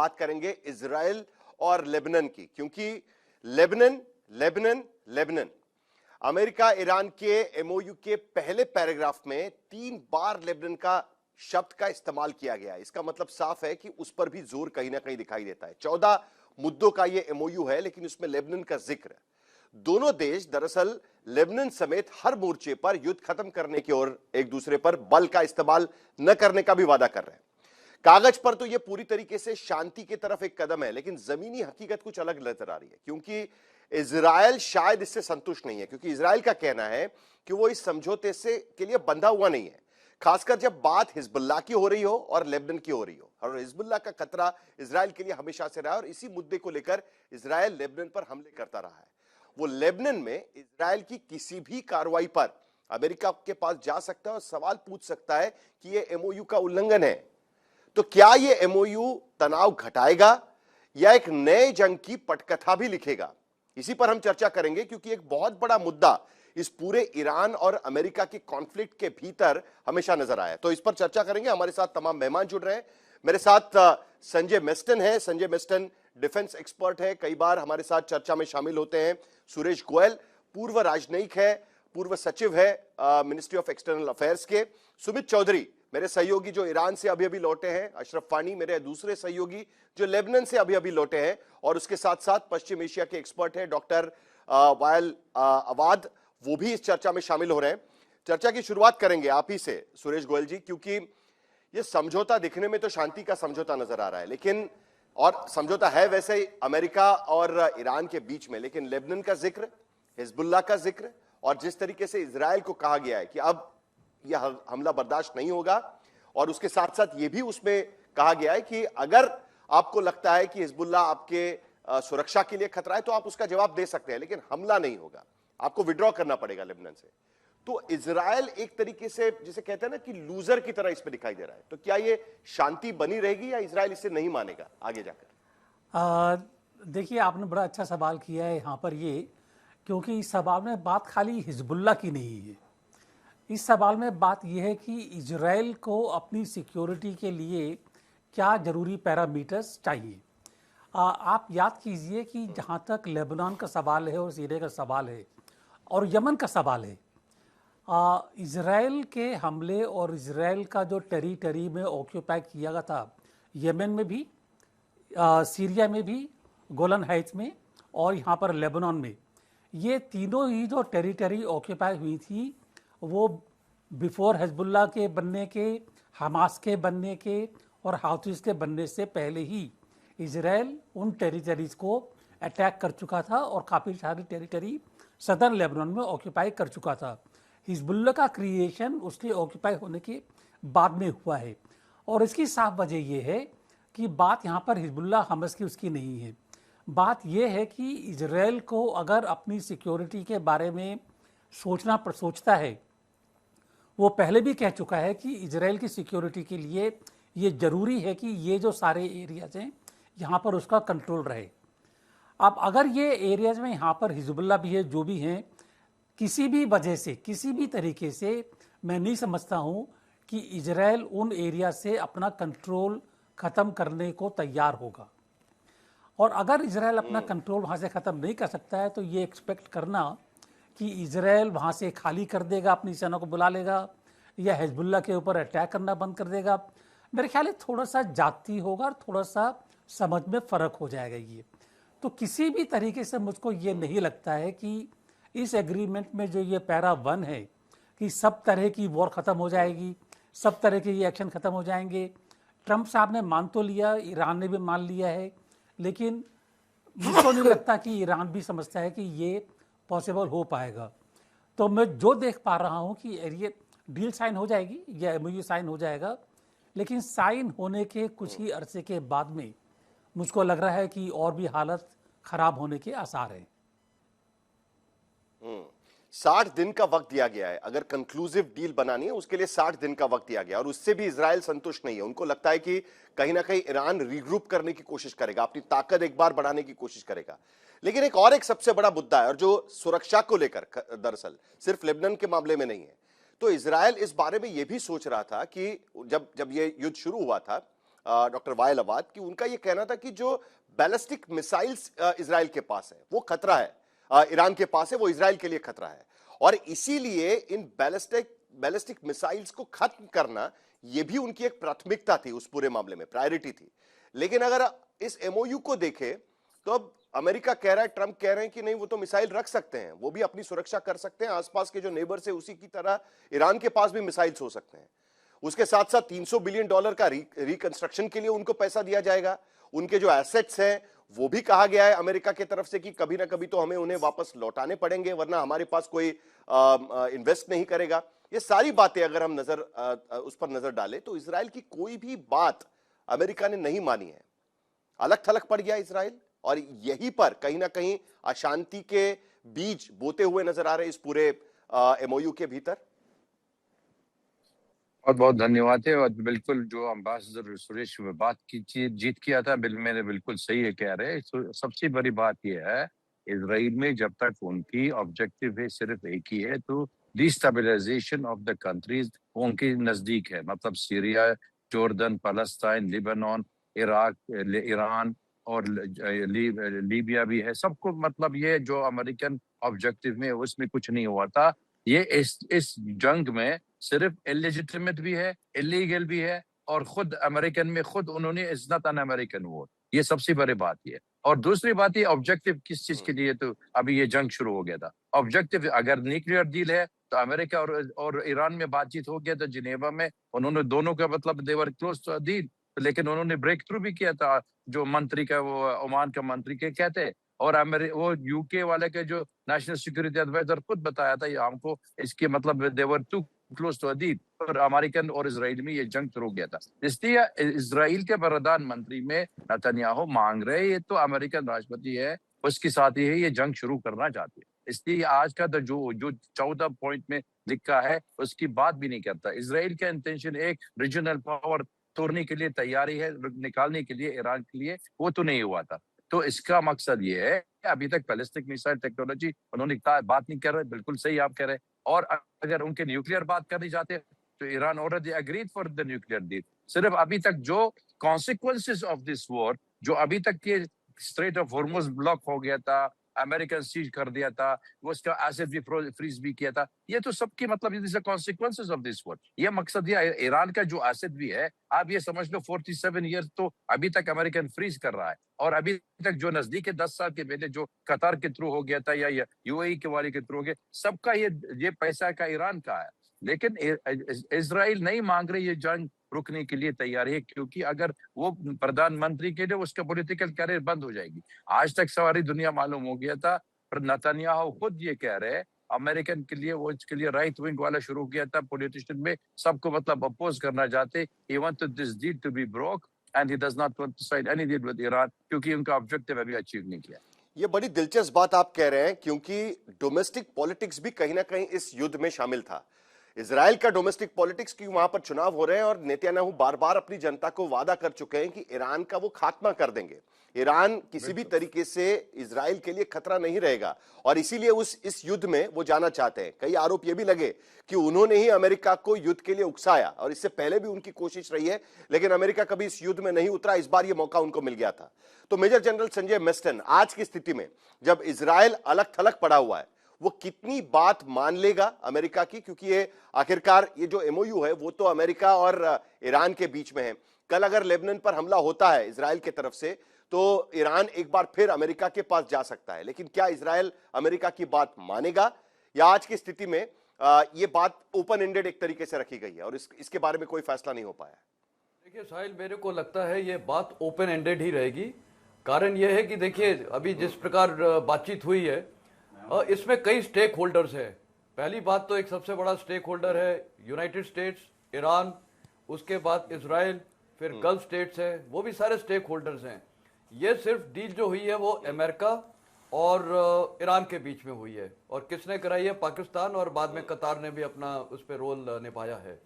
बात करेंगे इजराइल और लेबनान की, क्योंकि Lebanon Lebanon Lebanon America Iran के एमओयू के पहले पैराग्राफ में 3 बार लेबनान का शब्द का इस्तेमाल किया गया है। इसका मतलब साफ है कि उस पर भी जोर कहीं ना कहीं दिखाई देता है। 14 मुद्दों का यह एमओयू है, लेकिन उसमें लेबनान का जिक्र है। दोनों देश दरअसल लेबनान समेत हर मोर्चे पर युद्ध खत्म करने की ओर एक दूसरे पर बल का इस्तेमाल न करने का भी वादा कर रहे हैं। कागज पर तो यह पूरी तरीके से शांति की तरफ एक कदम है, लेकिन जमीनी हकीकत कुछ अलग नजर आ रही है, क्योंकि इजराइल शायद इससे संतुष्ट नहीं है। क्योंकि इजराइल का कहना है कि वो इस समझौते से के लिए बंधा हुआ नहीं है, खासकर जब बात हिजबुल्लाह की हो रही हो और लेबनान की हो रही हो। और हिजबुल्लाह का खतरा इजराइल के लिए हमेशा से रहा है और इसी मुद्दे को लेकर इजराइल लेबनान पर हमले करता रहा है। वो लेबनान में इजराइल की किसी भी कार्रवाई पर अमेरिका के पास जा सकता है और सवाल पूछ सकता है कि यह एमओयू का उल्लंघन है। तो क्या यह एमओयू तनाव घटाएगा या एक नए जंग की पटकथा भी लिखेगा? इसी पर हम चर्चा करेंगे, क्योंकि एक बहुत बड़ा मुद्दा इस पूरे ईरान और अमेरिका के कॉन्फ्लिक्ट के भीतर हमेशा नजर आया। तो इस पर चर्चा करेंगे। हमारे साथ तमाम मेहमान जुड़ रहे हैं। मेरे साथ संजय मेस्टन है। संजय मेस्टन डिफेंस एक्सपर्ट है, कई बार हमारे साथ चर्चा में शामिल होते हैं। सुरेश गोयल पूर्व राजनयिक है, पूर्व सचिव है मिनिस्ट्री ऑफ एक्सटर्नल अफेयर्स के। सुमित चौधरी मेरे सहयोगी जो ईरान से अभी अभी लौटे हैं। अशरफ फानी मेरे दूसरे सहयोगी जो लेबनान से अभी अभी लौटे हैं। और उसके साथ साथ पश्चिम एशिया के एक्सपर्ट है डॉक्टर वायल अवाद, वो भी इस चर्चा में शामिल हो रहे हैं। चर्चा की शुरुआत करेंगे आप ही से सुरेश गोयल जी, क्योंकि ये समझौता दिखने में तो शांति का समझौता नजर आ रहा है, लेकिन और समझौता है वैसे ही अमेरिका और ईरान के बीच में, लेकिन लेबनान का जिक्र, हिजबुल्लाह का जिक्र और जिस तरीके से इजराइल को कहा गया है कि अब यह हमला बर्दाश्त नहीं होगा, और उसके साथ साथ यह भी उसमें कहा गया है कि अगर आपको लगता है कि हिजबुल्लाह आपके सुरक्षा के लिए खतरा है तो आप उसका जवाब दे सकते हैं, लेकिन हमला नहीं होगा, आपको विड्रॉ करना पड़ेगा लेबनान से। तो इजराइल एक तरीके से जिसे कहते हैं ना कि लूजर की तरह इसमें दिखाई दे रहा है। तो क्या ये शांति बनी रहेगी या इजराइल इसे नहीं मानेगा आगे जाकर? देखिए, आपने बड़ा अच्छा सवाल किया है यहाँ पर ये, क्योंकि इस सवाल में बात खाली हिजबुल्लाह की नहीं है। इस सवाल में बात यह है कि इजराइल को अपनी सिक्योरिटी के लिए क्या ज़रूरी पैरामीटर्स चाहिए। आप याद कीजिए कि जहाँ तक लेबनान का सवाल है और सीरिया का सवाल है और यमन का सवाल है, इजराइल के हमले और इजराइल का जो टेरिटरी में ऑक्यूपाई किया गया था, यमन में भी, सीरिया में भी, गोलन हाइट्स में और यहाँ पर लेबनान में, ये तीनों ही जो टेरिटरी ऑक्यूपाई हुई थी वो बिफोर हिजबुल्लाह के बनने के, हमास के बनने के और हाउथीज के बनने से पहले ही इजराइल उन टेरिटरीज को अटैक कर चुका था और काफ़ी सारी टेरिटरी सदर्न लेबनान में ऑक्यूपाई कर चुका था। हिजबुल्लाह का क्रिएशन उसके ऑक्यूपाई होने के बाद में हुआ है, और इसकी साफ वजह यह है कि बात यहाँ पर हिजबुल्लाह हमस की उसकी नहीं है। बात यह है कि इजराइल को अगर अपनी सिक्योरिटी के बारे में सोचता है, वो पहले भी कह चुका है कि इजराइल की सिक्योरिटी के लिए ये ज़रूरी है कि ये जो सारे एरियाज हैं यहाँ पर उसका कंट्रोल रहे। अब अगर ये एरियाज में यहाँ पर हिजबुल्लाह भी है, जो भी हैं, किसी भी वजह से, किसी भी तरीके से मैं नहीं समझता हूँ कि इजराइल उन एरिया से अपना कंट्रोल ख़त्म करने को तैयार होगा। और अगर इजराइल अपना कंट्रोल वहाँ से ख़त्म नहीं कर सकता है तो ये एक्सपेक्ट करना कि इजराइल वहाँ से खाली कर देगा, अपनी सेना को बुला लेगा या हिजबुल्लाह के ऊपर अटैक करना बंद कर देगा, मेरे ख्याल है थोड़ा सा जाती होगा और थोड़ा सा समझ में फ़र्क हो जाएगा ये। तो किसी भी तरीके से मुझको ये नहीं लगता है कि इस एग्रीमेंट में जो ये पैरा 1 है कि सब तरह की वॉर ख़त्म हो जाएगी, सब तरह के ये एक्शन ख़त्म हो जाएंगे। ट्रंप साहब ने मान तो लिया, ईरान ने भी मान लिया है, लेकिन मुझको नहीं लगता कि ईरान भी समझता है कि ये पॉसिबल हो पाएगा। तो मैं जो देख पा रहा हूँ कि ये डील साइन हो जाएगी या एमओयू साइन हो जाएगा, लेकिन साइन होने के कुछ ही अरसे के बाद में मुझको लग रहा है कि और भी हालत खराब होने के आसार हैं। 60 दिन का वक्त दिया गया है, अगर कंक्लूसिव डील बनानी है उसके लिए 60 दिन का वक्त दिया गया, और उससे भी इजराइल संतुष्ट नहीं है। उनको लगता है कि कहीं ना कहीं ईरान रीग्रुप करने की कोशिश करेगा, अपनी ताकत एक बार बढ़ाने की कोशिश करेगा। लेकिन एक सबसे बड़ा मुद्दा है, और जो सुरक्षा को लेकर दरअसल सिर्फ लेबनान के मामले में नहीं है। तो इजराइल इस बारे में यह भी सोच रहा था कि जब ये युद्ध शुरू हुआ था, डॉक्टर वायल अवाद, कि उनका यह कहना था कि जो बैलिस्टिक मिसाइल्स इजराइल के पास है वो खतरा है, ईरान के पास है वो इजराइल के लिए खतरा है, और इसीलिए इन बैलिस्टिक मिसाइल्स को खत्म करना यह भी उनकी एक प्राथमिकता थी, उस पूरे मामले में प्रायोरिटी थी। लेकिन अगर इस एमओयू को देखें तो अब अमेरिका कह रहा है, ट्रंप कह रहे हैं कि नहीं वो तो मिसाइल रख सकते हैं, वो भी अपनी सुरक्षा कर सकते हैं, आसपास के जो नेबर्स है उसी की तरह ईरान के पास भी मिसाइल्स हो सकते हैं। उसके साथ साथ $300 बिलियन का रिकंस्ट्रक्शन के लिए उनको पैसा दिया जाएगा। उनके जो एसेट्स हैं वो भी कहा गया है अमेरिका की तरफ से कि कभी ना कभी तो हमें उन्हें वापस लौटाने पड़ेंगे, वरना हमारे पास कोई इन्वेस्ट नहीं करेगा। ये सारी बातें अगर हम उस पर नजर डालें तो इजराइल की कोई भी बात अमेरिका ने नहीं मानी है, अलग थलग पड़ गया इजराइल, और यहीं पर कहीं ना कहीं अशांति के बीज बोते हुए नजर आ रहे इस पूरे एमओयू के भीतर। बहुत बहुत धन्यवाद है। और बिल्कुल जो अम्बासडर सुरेश में बात की जीत किया था, मैंने बिल्कुल सही है कह रहे हैं। तो सबसे बड़ी बात यह है, इजराइल में जब तक उनकी ऑब्जेक्टिव है सिर्फ एक ही है, तो डिस्टेबलाइजेशन ऑफ द कंट्रीज उनके नजदीक है, मतलब Syria, Jordan, Palestine, Lebanon, Iraq, Iran और लीबिया भी है। सबको मतलब ये जो अमेरिकन ऑब्जेक्टिव में उसमें कुछ नहीं हुआ था। ये इस जंग में सिर्फ इलेजिटिमेट भी है, इलीगल भी है, और खुद अमेरिकन में खुद उन्होंने is not an American war. ये सबसे बड़ी बात ये। और दूसरी बात ये, ऑब्जेक्टिव किस चीज के लिए तो अभी ये जंग शुरू हो गया था। ऑब्जेक्टिव अगर न्यूक्लियर डील है तो अमेरिका और ईरान में बातचीत हो गया था जिनेवा में, उन्होंने दोनों का मतलब देवर क्लोज टू डील, लेकिन उन्होंने ब्रेक थ्रू भी किया था। जो मंत्री का वो ओमान का मंत्री के कहते, और वो यूके वाले के जो नेशनल सिक्योरिटी एडवाइजर खुद बताया था ये हमको, इसके मतलब देवर टू क्लोज टू डील, और अमेरिकन और इजराइल में ये जंग शुरू हो गया था। इसलिए इजराइल के प्रधानमंत्री में नेतन्याहू मांग रहे, ये तो अमेरिकन राष्ट्रपति है, उसके साथ ही है ये जंग शुरू करना चाहते हैं। इसलिए आज का जो 14 पॉइंट में लिखा है उसकी बात भी नहीं करता। इजराइल का इंटेंशन एक रीजनल पावर तोड़ने के लिए तैयारी है, निकालने के लिए ईरान के लिए, वो तो नहीं हुआ था। तो इसका मकसद ये है कि अभी तक बैलिस्टिक मिसाइल टेक्नोलॉजी उन्होंने बात नहीं कर रहे, बिल्कुल सही आप कह रहे हैं। और अगर उनके न्यूक्लियर बात करनी चाहते तो Iran already agreed for the nuclear deal. सिर्फ अभी तक जो कॉन्सिक्वेंसेस ऑफ दिस वॉर, जो अभी तक के स्ट्रेट ऑफ हॉर्मुज ब्लॉक हो गया था, अमेरिकन सीज कर दिया था, वो उसका एसेट भी फ्रीज भी किया था, ये तो सबकी मतलब ये कॉन्सिक्वेंसेस ऑफ दिस वॉर। ये मकसद ये ईरान का जो एसेट भी है, आप ये समझ लो 47 ईयर्स तो अभी तक अमेरिकन फ्रीज कर रहा है, और अभी तक जो नजदीक है 10 साल के पहले जो कतार के थ्रू हो गया था या यूएई के वाले के थ्रू हो गया, सबका ये पैसा का ईरान का है। लेकिन इजराइल नहीं मांग रही ये जंग रुकने के लिए तैयार है, क्योंकि अगर वो प्रधानमंत्री के लिए उसका पॉलिटिकल कैरियर बंद हो जाएगी। आज तक सारी दुनिया मालूम हो गया था, पर नेतन्याहू खुद ये कह रहे हैं अमेरिकन के लिए, वो इसके लिए राइट विंग वाला शुरू किया था पॉलिटिशियन में, सबको मतलब अपोज करना चाहते। He wanted this deal to be broke and he does not want to sign any deal with Iran, क्योंकि उनका ऑब्जेक्टिव अभी अचीव नहीं किया। ये बड़ी दिलचस्प बात आप कह रहे हैं, क्योंकि डोमेस्टिक पॉलिटिक्स भी कहीं ना कहीं इस युद्ध में शामिल था। इजराइल का डोमेस्टिक पॉलिटिक्स की वहां पर चुनाव हो रहे हैं, और नेतन्याहू बार बार अपनी जनता को वादा कर चुके हैं कि ईरान का वो खात्मा कर देंगे, ईरान किसी भी तरीके से इजराइल के लिए खतरा नहीं रहेगा, और इसीलिए इस युद्ध में वो जाना चाहते हैं। कई आरोप ये भी लगे कि उन्होंने ही अमेरिका को युद्ध के लिए उकसाया, और इससे पहले भी उनकी कोशिश रही है, लेकिन अमेरिका कभी इस युद्ध में नहीं उतरा। इस बार ये मौका उनको मिल गया था। तो मेजर जनरल संजय मेस्टन, आज की स्थिति में जब इजराइल अलग थलग पड़ा हुआ है, वो कितनी बात मान लेगा अमेरिका की, क्योंकि ये आखिरकार ये जो एमओयू है वो तो अमेरिका और ईरान के बीच में है। कल अगर लेबनान पर हमला होता है इजराइल की तरफ से, तो ईरान एक बार फिर अमेरिका के पास जा सकता है। लेकिन क्या इजराइल अमेरिका की बात मानेगा, या आज की स्थिति में ये बात ओपन एंडेड एक तरीके से रखी गई है और इसके बारे में कोई फैसला नहीं हो पाया? देखिए साहिल, मेरे को लगता है ये बात ओपन एंडेड ही रहेगी। कारण यह है कि देखिए अभी जिस प्रकार बातचीत हुई है, इसमें कई स्टेक होल्डर्स है। पहली बात तो एक सबसे बड़ा स्टेक होल्डर है यूनाइटेड स्टेट्स, ईरान, उसके बाद इजराइल, फिर गल्फ स्टेट्स है, वो भी सारे स्टेक होल्डर्स हैं। ये सिर्फ डील जो हुई है वो अमेरिका और ईरान के बीच में हुई है, और किसने कराई है? पाकिस्तान, और बाद में कतार ने भी अपना उस पर रोल निभाया है।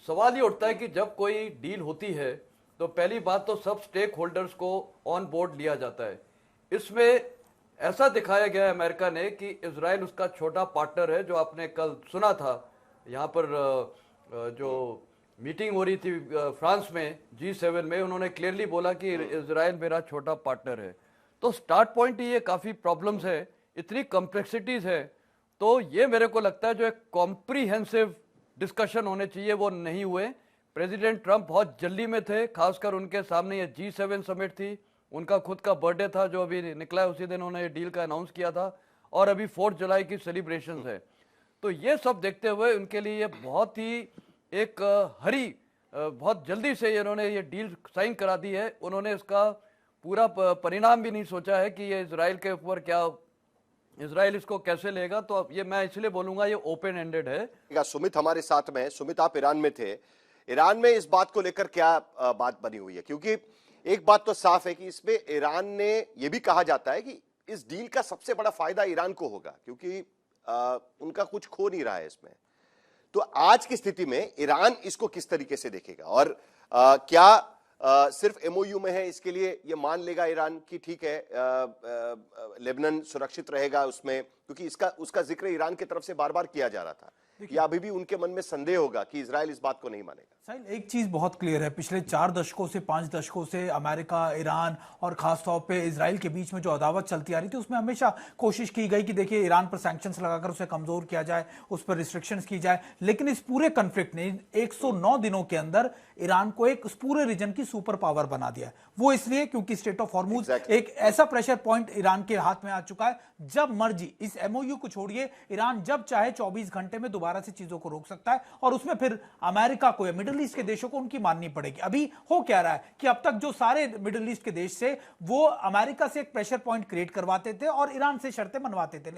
सवाल ये उठता है कि जब कोई डील होती है तो पहली बात तो सब स्टेक होल्डर्स को ऑन बोर्ड लिया जाता है। इसमें ऐसा दिखाया गया है अमेरिका ने कि इजराइल उसका छोटा पार्टनर है, जो आपने कल सुना था यहाँ पर जो मीटिंग हो रही थी फ्रांस में G7 में, उन्होंने क्लियरली बोला कि इजराइल मेरा छोटा पार्टनर है। तो स्टार्ट पॉइंट ही ये काफ़ी प्रॉब्लम्स है, इतनी कॉम्प्लेक्सिटीज़ है। तो ये मेरे को लगता है जो एक कॉम्प्रीहेंसिव डिस्कशन होने चाहिए वो नहीं हुए। प्रेसिडेंट ट्रंप बहुत जल्दी में थे, खासकर उनके सामने ये G7 समिट थी, उनका खुद का बर्थडे था जो अभी निकला है, उसी दिन उन्होंने ये डील का अनाउंस किया था, और अभी 4 जुलाई की सेलिब्रेशंस है। तो ये सब देखते हुए उनके लिए ये बहुत ही एक बहुत जल्दी से इन्होंने ये डील साइन करा दी है। उन्होंने इसका पूरा परिणाम भी नहीं सोचा है कि ये इजराइल के ऊपर क्या, इजराइल इसको कैसे लेगा। तो अब ये मैं इसलिए बोलूंगा ये ओपन एंडेड है। सुमित हमारे साथ में है। सुमित, आप ईरान में थे, ईरान में इस बात को लेकर क्या बात बनी हुई है? क्योंकि एक बात तो साफ है कि इसमें ईरान ने यह भी कहा जाता है कि इस डील का सबसे बड़ा फायदा ईरान को होगा, क्योंकि उनका कुछ खो नहीं रहा है इसमें। तो आज की स्थिति में ईरान इसको किस तरीके से देखेगा, और क्या सिर्फ एमओयू में है, इसके लिए ये मान लेगा ईरान कि ठीक है लेबनान सुरक्षित रहेगा उसमें, क्योंकि उसका जिक्र ईरान की तरफ से बार बार किया जा रहा था, या अभी भी उनके मन में संदेह होगा कि इजराइल इस बात को नहीं मानेगा? साहिल, एक चीज बहुत क्लियर है, पिछले 4 दशकों से 5 दशकों से अमेरिका, ईरान और खासतौर पे इजराइल के बीच में जो अदावत चलती आ रही थी, उसमें हमेशा कोशिश की गई कि देखिए ईरान पर सैंक्शंस लगाकर उसे कमजोर किया जाए, उस पर रिस्ट्रिक्शंस की जाए। लेकिन इस पूरे कन्फ्लिक्ट ने 109 दिनों के अंदर ईरान को एक पूरे रीजन की सुपर पावर बना दिया है। वो इसलिए क्योंकि स्टेट ऑफ हॉर्मुज एक ऐसा प्रेशर पॉइंट ईरान के हाथ में आ चुका है, जब मर्जी, इस एमओयू को छोड़िए, ईरान जब चाहे 24 घंटे में दोबारा से चीजों को रोक सकता है, और उसमें फिर अमेरिका को या मिडिल ईस्ट के देशों को उनकी माननी पड़ेगी। अभी हो क्या रहा है कि अब तक जो सारे मिडिल ईस्ट के देश से वो अमेरिका से एक प्रेशर पॉइंट क्रिएट करवाते थे और ईरान से शर्तें मनवाते थे,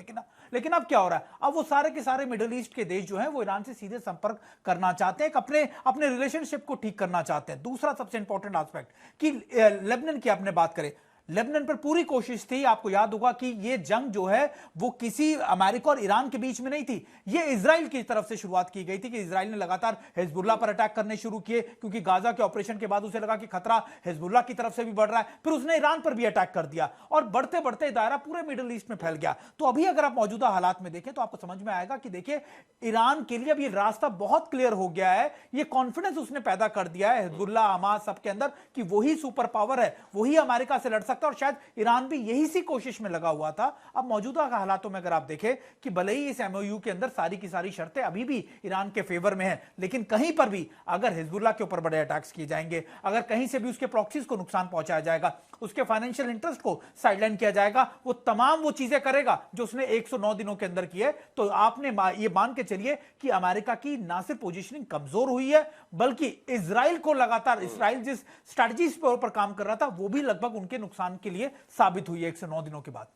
लेकिन अब क्या हो रहा है? अब वो सारे के सारे मिडिल ईस्ट के देश जो हैं वो ईरान से सीधे संपर्क करना चाहते हैं, अपने रिलेशनशिप को ठीक करना चाहते हैं। दूसरा सबसे इंपॉर्टेंट एस्पेक्ट कि लेबनान की आपने बात करें, लेबनान पर पूरी कोशिश थी, आपको याद होगा कि ये जंग जो है वो किसी अमेरिका और ईरान के बीच में नहीं थी, ये इजराइल की तरफ से शुरुआत की गई थी कि इजराइल ने लगातार हिजबुल्लाह पर अटैक करने शुरू किए, क्योंकि गाजा के ऑपरेशन के बाद उसे लगा कि खतरा हिजबुल्लाह की तरफ से भी बढ़ रहा है। फिर उसने ईरान पर भी अटैक कर दिया और बढ़ते बढ़ते दायरा पूरे मिडिल ईस्ट में फैल गया। तो अभी अगर आप मौजूदा हालात में देखें तो आपको समझ में आएगा कि देखिए ईरान के लिए अब ये रास्ता बहुत क्लियर हो गया है, ये कॉन्फिडेंस उसने पैदा कर दिया है हिजबुल्लाह, हमास सबके अंदर, कि वही सुपर पावर है, वही अमेरिका से लड़ सकता है, और शायद ईरान भी यही सी कोशिश में लगा हुआ था। अब मौजूदा हालातों में अगर आप देखें कि भले ही इस एमओयू के अंदर सारी की सारी शर्तें अभी भी ईरान के फेवर में है, लेकिन कहीं पर भी अगर हिजबुल्लाह के ऊपर बड़े अटैक्स किए जाएंगे, अगर कहीं से भी उसके प्रॉक्सीज को नुकसान पहुंचाया जाएगा, उसके फाइनेंशियल इंटरेस्ट को साइडलाइन किया जाएगा, वो तमाम वो चीजें करेगा जो उसने 109 दिनों के अंदर की है। तो आपने ये मान के चलिए कि अमेरिका की ना सिर्फ पोजीशनिंग कमजोर हुई है, बल्कि इजराइल को लगातार, इजराइल जिस स्ट्रेटजी पर काम कर रहा था वो भी लगभग उनके नुकसान के लिए साबित हुई है 109 दिनों के बाद।